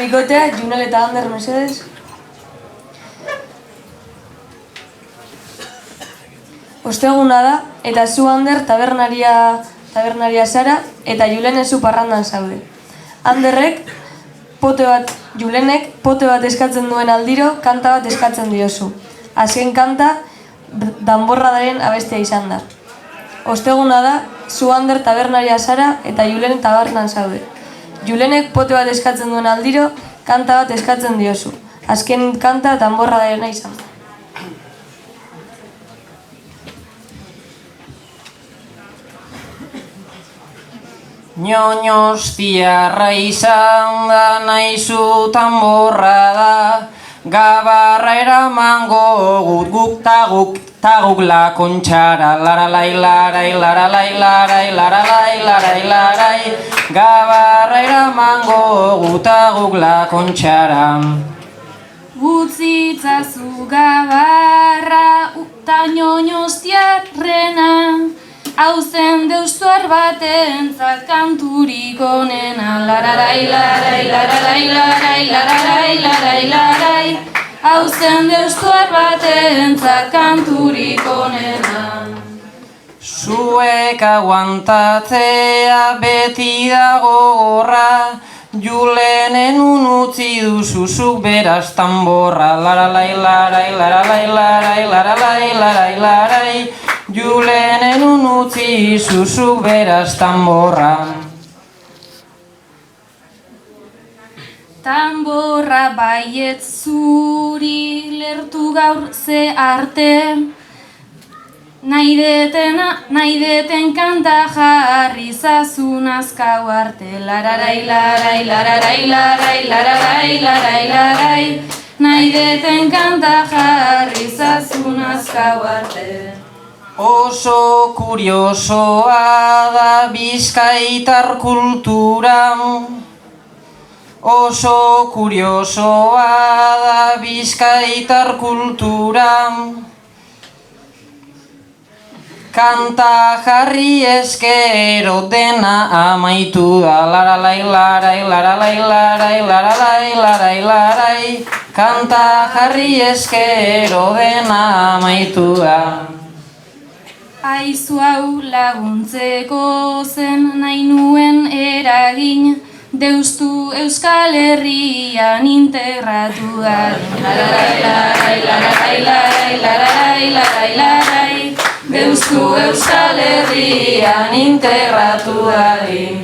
Bikotea, Junel eta Ander, mesedez. Osteguna da, eta zu Ander tabernaria zara, eta Julen zu parrandan zaude. Anderrek, Julenek pote bat eskatzen duen aldiro, kanta bat eskatzen diozu. Azken kanta, danborradaren abestia izan da. Osteguna da, zu Ander tabernaria zara, eta Julen tabernan zaude. Julenek pote bat eskatzen duen aldiro, kanta bat eskatzen diozu. Azken kanta danborradarena izan da. Ñoñostiarra izan da naizu tanborra da, gabarra eramango guk ta guk la kontxara, laralai, larai, laralai, larai, laralai, larai, larai, gabarra eramango guk ta guk la kontxara. Utzitzazu gabarra ta ñoñostiarrena, hauzen deustuar batentzat kanturik onena, lararai, larai, lararai, larai, lararai, larai, larai, hauzen deustuar batentzat kanturik onena. Zuek aguantatzea beti dago gorra, Julenen utzi duzu zuk beraz tanborra, laralai, larai, laralai, larai, laralai, larai, larai, Julenen utzi zuzuk beraz tanborra. Tanborra baiet zuri lertu gaur ze arte, nahi deten kanta jarri zazun azkau arte, lararai, larai, lararai, larai, lararai, larai, larai, nahi deten kanta jarri zazun azkau arte. Oso kuriosoa da bizkaitar kultura, oso kuriosoa da bizkaitar kultura, kanta jarri eskero dena amaitu da, laralai, larai, laralai, larai, laralai, larai, larai, kanta jarri eskero dena amaitu da. Aizu hau laguntzeko zen nahi nuen eragin, deustu Euskal Herrian integratu dadin. Lararai, larai, lararai, larai, lararai, larai, larai, deustu Euskal Herrian integratu dadin.